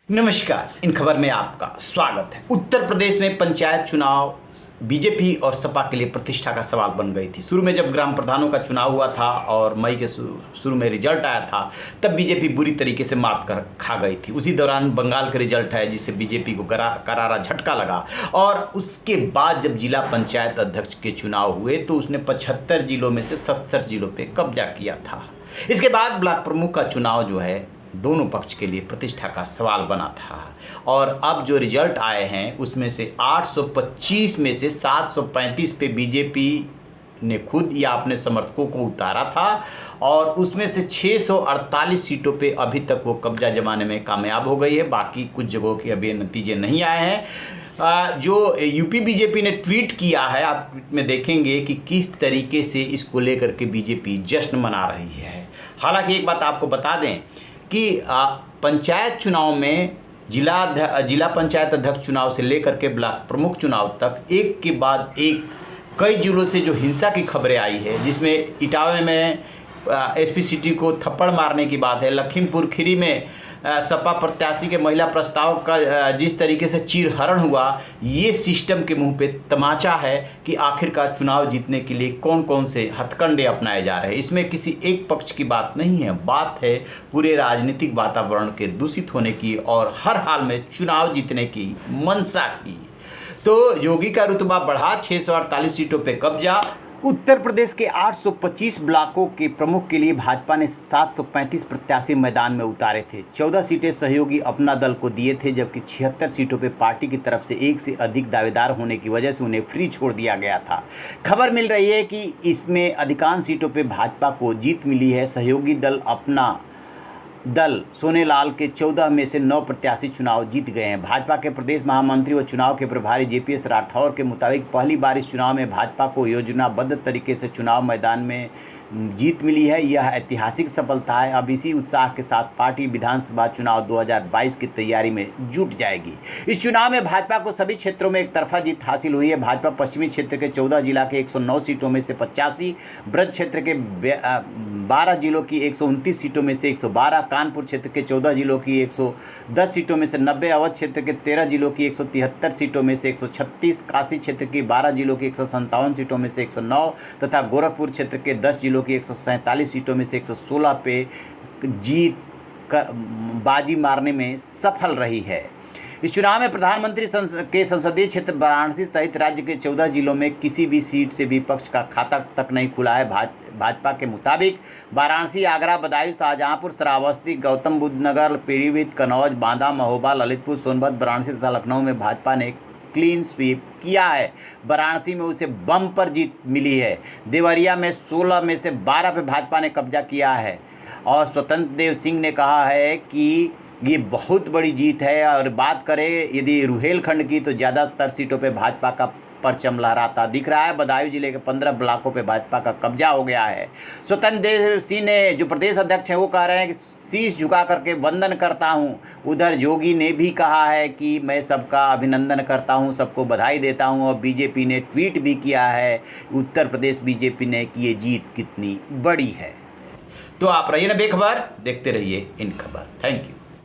नमस्कार। इन खबर में आपका स्वागत है। उत्तर प्रदेश में पंचायत चुनाव बीजेपी और सपा के लिए प्रतिष्ठा का सवाल बन गई थी। शुरू में जब ग्राम प्रधानों का चुनाव हुआ था और मई के शुरू में रिजल्ट आया था, तब बीजेपी बुरी तरीके से मात कर खा गई थी। उसी दौरान बंगाल का रिजल्ट आया, जिससे बीजेपी को करारा झटका लगा। और उसके बाद जब जिला पंचायत अध्यक्ष के चुनाव हुए तो उसने 75 जिलों में से 70 जिलों पर कब्जा किया था। इसके बाद ब्लॉक प्रमुख का चुनाव जो है दोनों पक्ष के लिए प्रतिष्ठा का सवाल बना था। और अब जो रिजल्ट आए हैं उसमें से 825 में से 735 पे बीजेपी ने खुद या अपने समर्थकों को उतारा था, और उसमें से 648 सीटों पे अभी तक वो कब्जा जमाने में कामयाब हो गई है। बाकी कुछ जगहों के अभी नतीजे नहीं आए हैं। जो यूपी बीजेपी ने ट्वीट किया है, आप ट्वीट में देखेंगे कि किस तरीके से इसको लेकर के बीजेपी जश्न मना रही है। हालांकि एक बात आपको बता दें कि पंचायत चुनाव में जिला पंचायत अध्यक्ष चुनाव से लेकर के ब्लॉक प्रमुख चुनाव तक एक के बाद एक कई जिलों से जो हिंसा की खबरें आई है, जिसमें इटावा में एसपी सिटी को थप्पड़ मारने की बात है, लखीमपुर खीरी में सपा प्रत्याशी के महिला प्रस्ताव का जिस तरीके से चीरहरण हुआ, ये सिस्टम के मुंह पे तमाचा है कि आखिरकार चुनाव जीतने के लिए कौन कौन से हथकंडे अपनाए जा रहे हैं। इसमें किसी एक पक्ष की बात नहीं है, बात है पूरे राजनीतिक वातावरण के दूषित होने की और हर हाल में चुनाव जीतने की मंशा की। तो योगी का रुतबा बढ़ा, 648 सीटों पे कब्जा। उत्तर प्रदेश के 825 ब्लॉकों के प्रमुख के लिए भाजपा ने 735 प्रत्याशी मैदान में उतारे थे। 14 सीटें सहयोगी अपना दल को दिए थे, जबकि 76 सीटों पर पार्टी की तरफ से एक से अधिक दावेदार होने की वजह से उन्हें फ्री छोड़ दिया गया था। खबर मिल रही है कि इसमें अधिकांश सीटों पर भाजपा को जीत मिली है। सहयोगी दल अपना दल सोनेलाल के 14 में से 9 प्रत्याशी चुनाव जीत गए हैं। भाजपा के प्रदेश महामंत्री व चुनाव के प्रभारी जेपीएस राठौर के मुताबिक पहली बार इस चुनाव में भाजपा को योजनाबद्ध तरीके से चुनाव मैदान में जीत मिली है। यह ऐतिहासिक सफलता है। अब इसी उत्साह के साथ पार्टी विधानसभा चुनाव 2022 की तैयारी में जुट जाएगी। इस चुनाव में भाजपा को सभी क्षेत्रों में एक तरफा जीत हासिल हुई है। भाजपा पश्चिमी क्षेत्र के 14 जिला के 109 सीटों में से 85, ब्रज क्षेत्र के 12 जिलों की 129 सीटों में से 112, कानपुर क्षेत्र के 14 जिलों की 110 सीटों में से 90, अवध क्षेत्र के 13 जिलों की 173 सीटों में से 136, काशी क्षेत्र की 12 जिलों की 157 सीटों में से 109 तथा गोरखपुर क्षेत्र के 10 जिलों की 147 सीटों में से 116 पे जीत बाजी मारने में सफल रही है। इस चुनाव में प्रधानमंत्री के संसदीय क्षेत्र वाराणसी सहित राज्य के 14 जिलों में किसी भी सीट से विपक्ष का खाता तक नहीं खुला है। भाजपा के मुताबिक वाराणसी, आगरा, बदायूं, शाहजहांपुर, श्रावस्ती, गौतम बुद्ध नगर, पीलीभीत, कन्नौज, बांदा, महोबा, ललितपुर, सोनभद्र, वाराणसी तथा लखनऊ में भाजपा ने क्लीन स्वीप किया है। वाराणसी में उसे बम्पर जीत मिली है। देवरिया में 16 में से 12 पे भाजपा ने कब्जा किया है। और स्वतंत्र देव सिंह ने कहा है कि ये बहुत बड़ी जीत है। और बात करें यदि रुहेलखंड की, तो ज़्यादातर सीटों पे भाजपा का परचम लहराता दिख रहा है। बदायूं जिले के 15 ब्लॉकों पे भाजपा का कब्जा हो गया है। स्वतंत्र देव सिंह ने, जो प्रदेश अध्यक्ष हैं, वो कह रहे हैं कि शीश झुका करके वंदन करता हूं। उधर योगी ने भी कहा है कि मैं सबका अभिनंदन करता हूं, सबको बधाई देता हूं। और बीजेपी ने ट्वीट भी किया है उत्तर प्रदेश बीजेपी ने कि ये जीत कितनी बड़ी है। तो आप रहिए ना बेखबर, देखते रहिए इन खबर। Thank you.